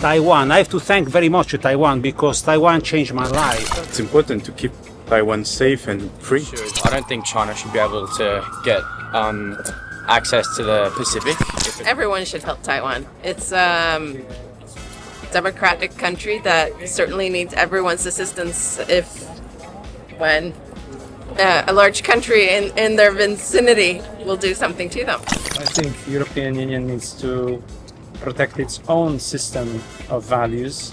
Taiwan. I have to thank very much Taiwan because Taiwan changed my life. It's important to keep Taiwan safe and free. I don't think China should be able to get access to the Pacific. Everyone should help Taiwan. It's democratic country that certainly needs everyone's assistance when a large country in their vicinity will do something to them. I think European Union needs to protect its own system of values,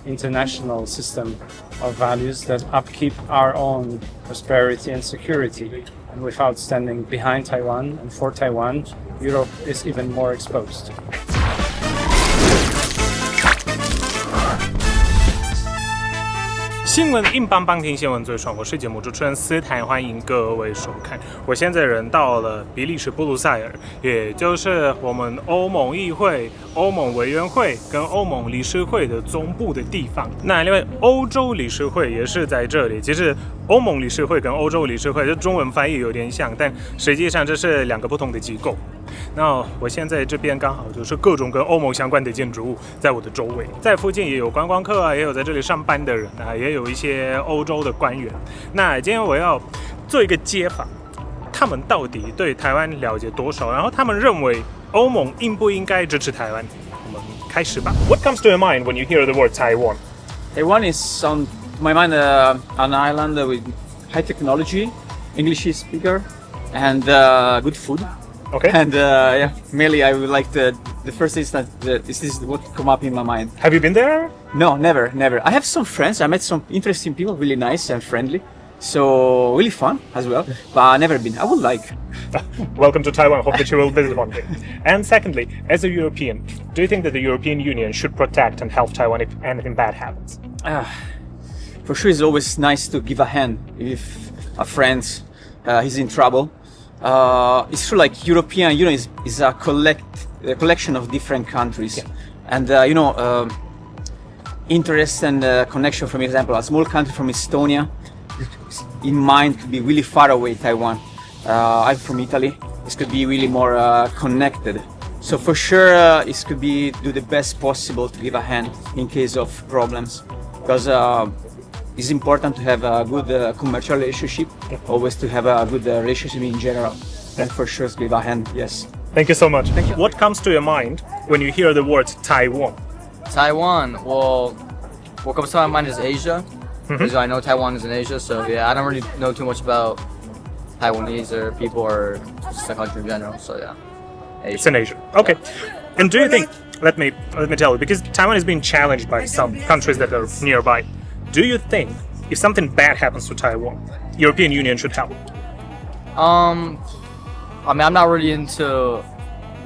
international system of values that upkeep our own prosperity and security. And without standing behind Taiwan and for Taiwan, Europe is even more exposed. 新闻硬邦邦，听新闻最爽。我是节目主持人斯坦，欢迎各位收看。我现在人到了比利时布鲁塞尔，也就是我们欧盟议会、欧盟委员会跟欧盟理事会的总部的地方。那因为欧洲理事会也是在这里，其实欧盟理事会跟欧洲理事会这中文翻译有点像，但实际上这是两个不同的机构。那我现在这边刚好就是各种跟欧盟相关的建筑物在我的周围，在附近也有观光客啊，也有在这里上班的人啊，也有一些欧洲的官员。那今天我要做一个街访，他们到底对台湾了解多少？然后他们认为欧盟应不应该支持台湾？我们开始吧。What comes to your mind when you hear the word Taiwan? Taiwan is on my mind an island with high technology, English speaker, and good food. Okay. And yeah, mainly I would like the first instance. This is what come up in my mind. Have you been there? No, never. I have some friends. I met some interesting people, really nice and friendly. So really fun as well. But I've never been. I would like. Welcome to Taiwan. Hope that you will visit one day. And secondly, as a European, do you think that the European Union should protect and help Taiwan if anything bad happens? For sure, it's always nice to give a hand if a friend is in trouble. It's true, like European Union is a collection of different countries, yeah. And interest and connection. For example, a small country from Estonia, in mind, could be really far away. Taiwan. I'm from Italy. This could be really more connected. So for sure, it could be do the best possible to give a hand in case of problems, because it's important to have a good commercial relationship, always to have a good relationship in general, and for sure give a hand, yes. Thank you so much. Thank you. What comes to your mind when you hear the word Taiwan? Taiwan, well, what comes to my mind is Asia, because I know Taiwan is in Asia, so yeah, I don't really know too much about Taiwanese or people or just the country in general, so yeah. Asia. It's in Asia. Okay. Yeah. And do you think, let me tell you, because Taiwan is being challenged by some countries that are nearby, do you think if something bad happens to Taiwan, European Union should help? I mean, I'm not really into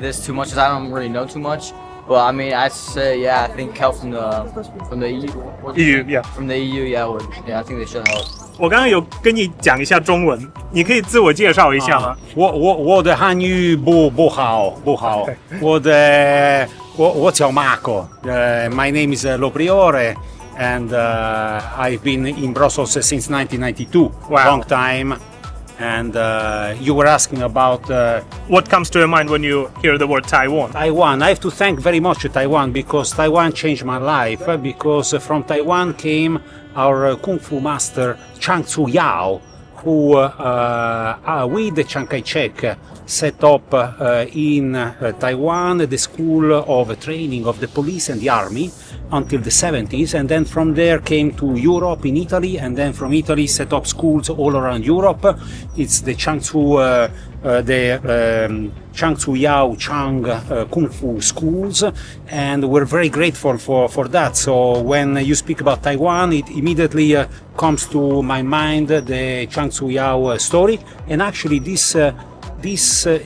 this too much because I don't really know too much. But I mean, I'd say, yeah, I think help from the EU. EU, yeah. From the EU, yeah, I think they should help. 我刚刚有跟你讲一下中文，你可以自我介绍一下吗？我的汉语不好，我叫 Marco. My name is Lo Priore, and I've been in Brussels since 1992. Wow. Long time. And you were asking about what comes to your mind when you hear the word Taiwan? Taiwan. I have to thank very much Taiwan because Taiwan changed my life. Because from Taiwan came our Kung Fu master Chiang Tzu-Yao, who with Chiang Kai-shek set up in Taiwan the school of training of the police and the army until the 70s, and then from there came to Europe in Italy, and then from Italy set up schools all around Europe. It's the Chiang Tzu-Yao Chang Kung Fu schools, and we're very grateful for that. So when you speak about Taiwan, it immediately comes to my mind the Chiang Tzu-Yao story. And actually this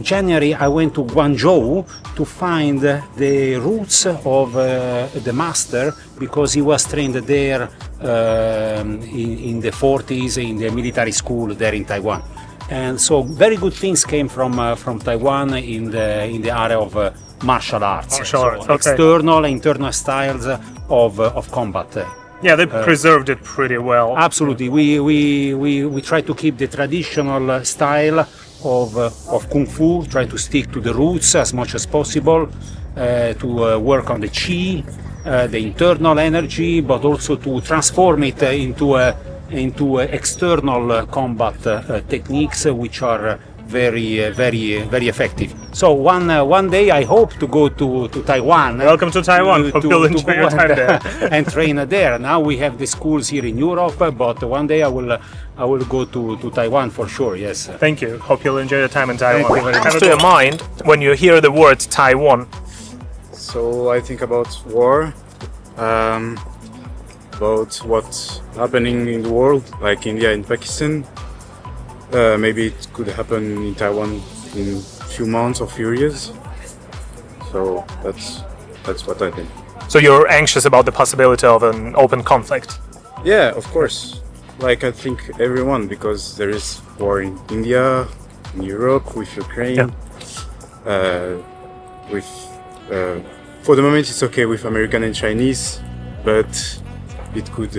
January I went to Guangzhou to find the roots of the master, because he was trained there in the 40s in the military school there in Taiwan. And so very good things came from Taiwan in the area of martial arts. Okay. External and internal styles of combat. Yeah, they preserved it pretty well. Absolutely. We try to keep the traditional style of Kung Fu, try to stick to the roots as much as possible, to work on the Qi, the internal energy, but also to transform it into external combat techniques, which are very effective. So one day I hope to go to Taiwan. Welcome to Taiwan. Hope you'll enjoy your time there. And train there. Now we have the schools here in Europe, but one day I will go to Taiwan for sure. Yes. Thank you. Hope you'll enjoy your time in Taiwan. Thank you very What comes much. to your mind when you hear the word Taiwan? So I think about war, about what's happening in the world, like India and Pakistan. Maybe it could happen in Taiwan in few months or few years. So that's what I think. So you're anxious about the possibility of an open conflict? Yeah, of course. Like I think everyone, because there is war in India, in Europe, with Ukraine, with for the moment it's okay with American and Chinese, but it could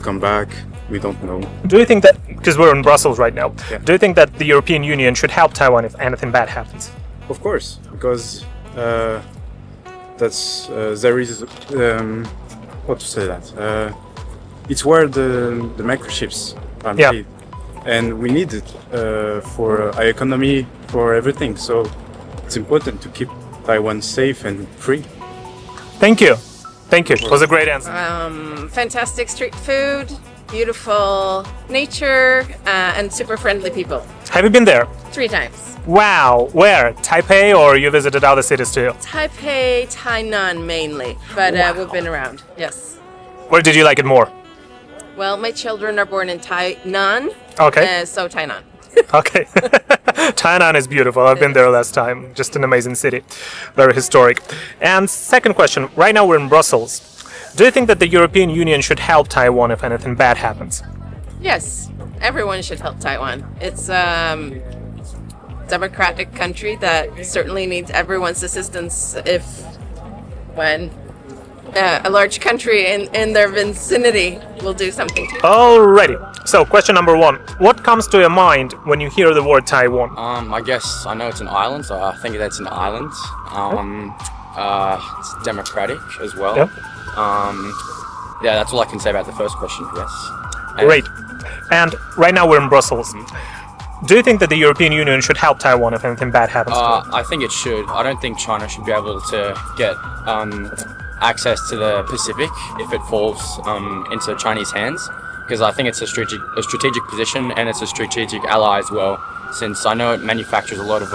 come back. We don't know. Do you think that, because we're in Brussels right now, Yeah. do you think that the European Union should help Taiwan if anything bad happens? Of course, because that's there is how to say that it's where the microchips are Yeah. made, and we need it for our economy, for everything. So it's important to keep Taiwan safe and free. Thank you. Thank you. It was a great answer. Fantastic street food, beautiful nature, and super friendly people. Have you been there? 3 times. Wow. Where? Taipei, or you visited other cities too? Taipei, Tainan mainly, but we've been around. Yes. Where did you like it more? Well, my children are born in Tainan, Okay. so Tainan. Okay. Tainan is beautiful. I've been there last time. Just an amazing city. Very historic. And second question. Right now we're in Brussels. Do you think that the European Union should help Taiwan if anything bad happens? Yes, everyone should help Taiwan. It's a democratic country that certainly needs everyone's assistance when a large country in their vicinity will do something to it. Alrighty. So question number 1. What comes to your mind when you hear the word Taiwan? I guess I know it's an island, so I think that's an island. It's democratic as well. Yep. Yeah, that's all I can say about the first question, yes. Great. And right now we're in Brussels. Do you think that the European Union should help Taiwan if anything bad happens to it? I think it should. I don't think China should be able to get access to the Pacific if it falls into Chinese hands, because I think it's a strategic position, and it's a strategic ally as well, since I know it manufactures a lot of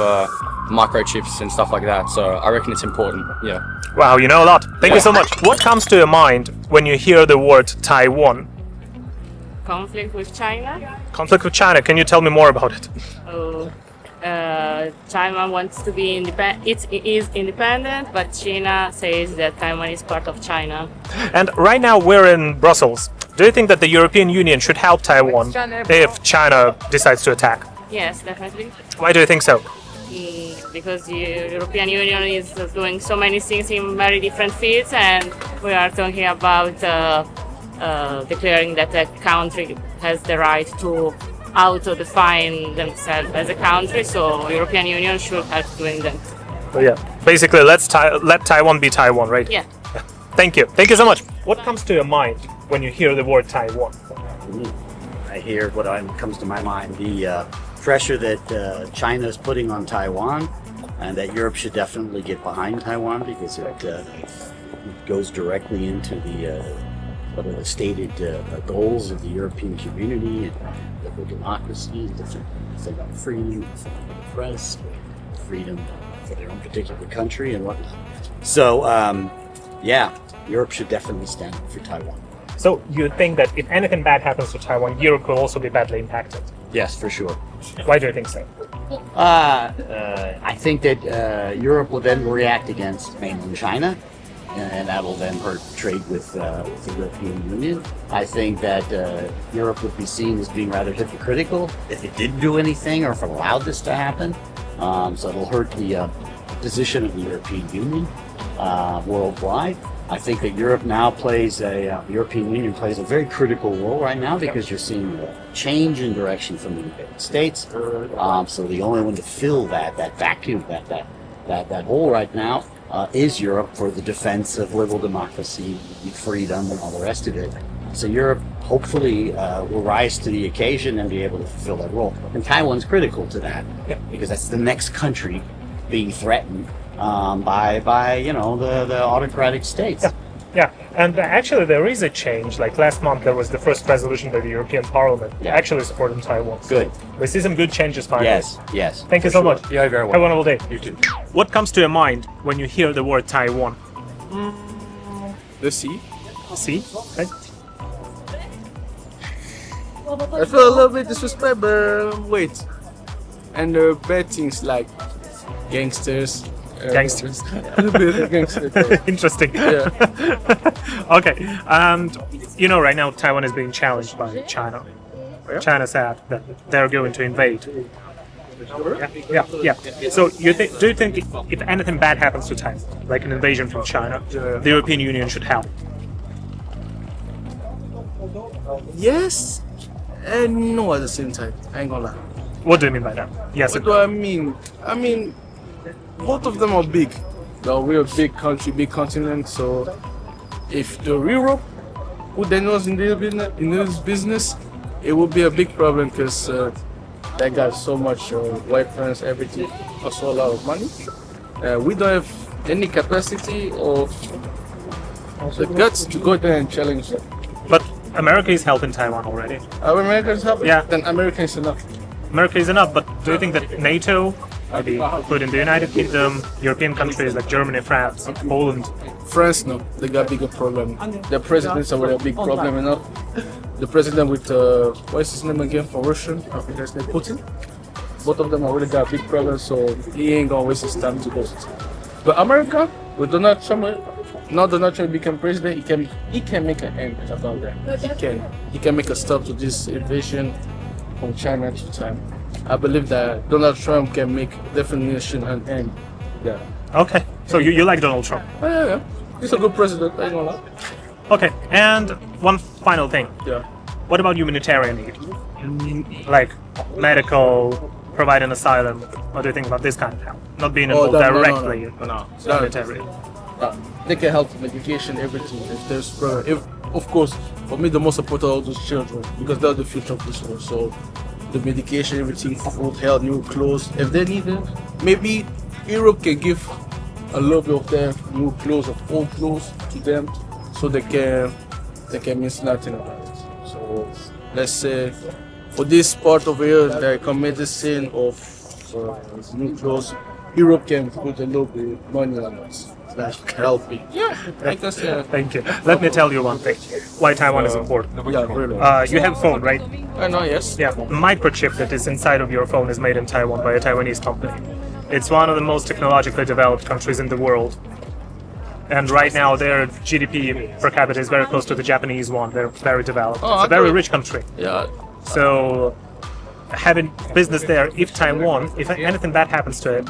microchips and stuff like that, so I reckon it's important. Yeah. Wow, you know a lot. Thank you so much. What comes to your mind when you hear the word Taiwan? Conflict with China. Conflict with China. Can you tell me more about it? Taiwan wants to be independent. It is independent, but China says that Taiwan is part of China. And right now we're in Brussels. Do you think that the European Union should help Taiwan if China decides to attack? Yes, definitely. Why do you think so? Because the European Union is doing so many things in very different fields, and we are talking about declaring that a country has the right to auto-define themselves as a country, so European Union should help doing that. So yeah, basically let Taiwan be Taiwan, right? Yeah. Thank you. Thank you so much. What comes to your mind when you hear the word Taiwan? I hear what comes to my mind, the pressure that China is putting on Taiwan, and that Europe should definitely get behind Taiwan, because it goes directly into what are the stated goals of the European community, and liberal democracy, different thing about freedom, freedom of the press, freedom for their own particular country and whatnot. So, yeah, Europe should definitely stand up for Taiwan. So you think that if anything bad happens to Taiwan, Europe will also be badly impacted? Yes, for sure. Why do you think so? I think that Europe will then react against mainland China, and that will then hurt trade with the European Union. I think that Europe would be seen as being rather hypocritical if it didn't do anything, or if it allowed this to happen. So it'll hurt the position of the European Union worldwide. I think that Europe now the European Union plays a very critical role right now, because you're seeing a change in direction from the United States. So the only one to fill that vacuum, that hole right now is Europe for the defense of liberal democracy, freedom, and all the rest of it. So Europe hopefully will rise to the occasion and be able to fulfill that role. And Taiwan's critical to that because that's the next country being threatened by the autocratic states. Yeah, and actually there is a change. Like last month, there was the first resolution by the European Parliament actually supporting Taiwan. Good. We see some good changes finally. Yes. Thank you so much. Yeah, very well. Have a wonderful day. You too. What comes to your mind when you hear the word Taiwan? The sea. See? Right? I feel a little bit disrespect, but wait. And bad things like gangsters. Gangsters. A little bit of gangsters. Interesting. Yeah. Okay, and right now Taiwan is being challenged by China. China said that they're going to invade. Yeah. So do you think if anything bad happens to Taiwan, like an invasion from China, the European Union should help? Yes and no at the same time. I ain't gonna lie. What do you mean by that? Yes. What do I mean? I mean, both of them are big. Now, we're a big country, big continent. So, if the Europe put their nose in this business, it will be a big problem because they got so much weapons, everything, also a lot of money. We don't have any capacity or the guts to go there and challenge them. But America is helping Taiwan already. America is helping. Yeah. Then America is enough. America is enough, but do you think that NATO, maybe including the United Kingdom, European countries like Germany, France, Poland? France, no, they got bigger problem. The president's already a big problem enough. The president with what's his name again for Russian? I think that's name Putin. Both of them already got big problems, so he ain't gonna waste his time to go. But America, with Donald Trump, now Donald Trump become president, he can make an end about that. He can make a stop to this invasion from China to Taiwan. I believe that Donald Trump can make definition an end. Yeah. Okay, so you like Donald Trump? Yeah. He's a good president. I ain't gonna lie. Okay, and one final thing. Yeah. What about humanitarian aid? Like medical, providing asylum. What do you think about this kind of help? Not being involved directly. No. Humanitarian. They can help with education, everything. If there's of course, for me the most important are those children because they're the future of this world. So the medication, everything, food, health, new clothes. If they need it, maybe Europe can give a little bit of their new clothes or old clothes to them, so they can miss nothing about it. So let's say for this part of here, like a medicine of new clothes, Europe can put a little bit of money on us. Like helping. Yeah, I can say. Thank you. Let me tell you one thing. Why Taiwan is important. Yeah, really. You have a phone, right? I know, yes. Yeah. Microchip that is inside of your phone is made in Taiwan by a Taiwanese company. It's one of the most technologically developed countries in the world. And right now their GDP per capita is very close to the Japanese one. They're very developed. It's a very rich country. Yeah. So having business there, if anything bad happens to it,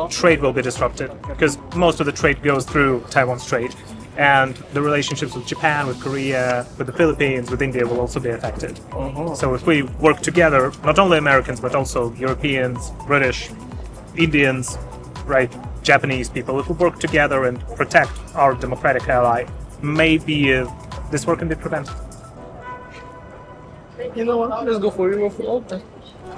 trade will be disrupted because most of the trade goes through Taiwan Strait, and the relationships with Japan, with Korea, with the Philippines, with India will also be affected. So if we work together, not only Americans but also Europeans, British, Indians, right, Japanese people, if we work together and protect our democratic ally, maybe this war can be prevented. You know what? Let's go for Europe for all time.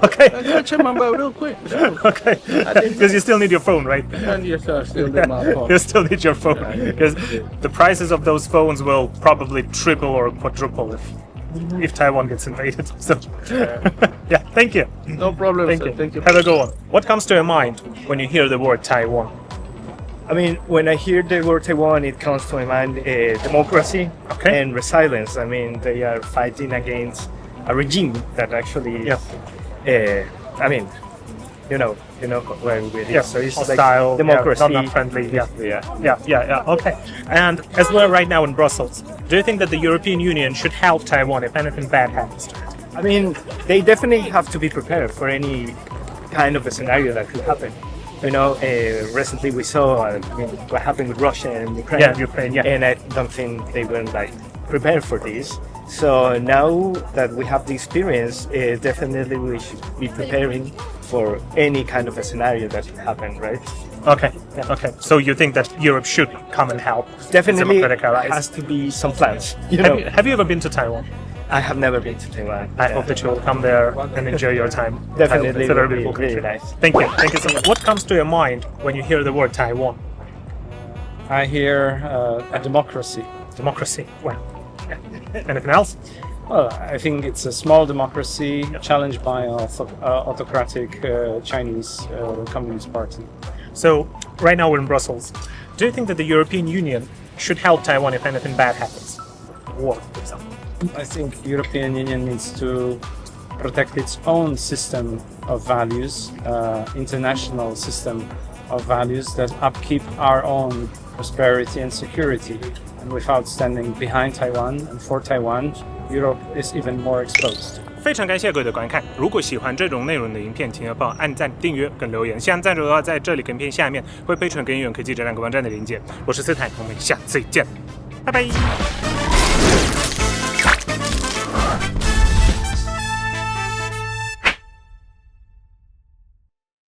Okay. I gotta check my bag real quick. Okay. Because you still need your phone, right? And yes, I still need my phone. You still need your phone because the prices of those phones will probably triple or quadruple if Taiwan gets invaded. So, yeah. Thank you. No problem. Thank sir. you. Thank you. Have a good one. What comes to your mind when you hear the word Taiwan? I mean, when I hear the word Taiwan, it comes to my mind democracy and resilience. I mean, they are fighting against a regime that actually, I mean, you know where it is. Yeah, So it's hostile, like democracy, not friendly. Yeah. Okay. And as we're right now in Brussels, do you think that the European Union should help Taiwan if anything bad happens to it? I mean, they definitely have to be prepared for any kind of a scenario that could happen. Recently we saw what happened with Russia and Ukraine. Yeah, Ukraine. Yeah. And I don't think they were prepared for this. So now that we have the experience, definitely we should be preparing for any kind of a scenario that could happen, right? Okay. Okay. So you think that Europe should come and help? Definitely democratic allies? has to be some plans. Have you ever been to Taiwan? I have never been to Taiwan. I hope that you will come there and enjoy your time. Definitely, It's a very will be beautiful really country. nice. Thank you. Thank you so much. What comes to your mind when you hear the word Taiwan? I hear a democracy. Democracy. Well, anything else? Well, I think it's a small democracy challenged by an autocratic Chinese Communist Party. So, right now we're in Brussels. Do you think that the European Union should help Taiwan if anything bad happens? War, for example. I think European Union needs to protect its own system of values, international system of values that upkeep our own prosperity and security. And without standing behind Taiwan and for Taiwan, Europe is even more exposed. 非常感谢各位的观看。如果喜欢这种内容的影片，请要帮我按赞、订阅跟留言。想赞助的话，在这里跟片下面会备存跟永远科技这两个网站的链接。我是斯坦，我们下次见，拜拜。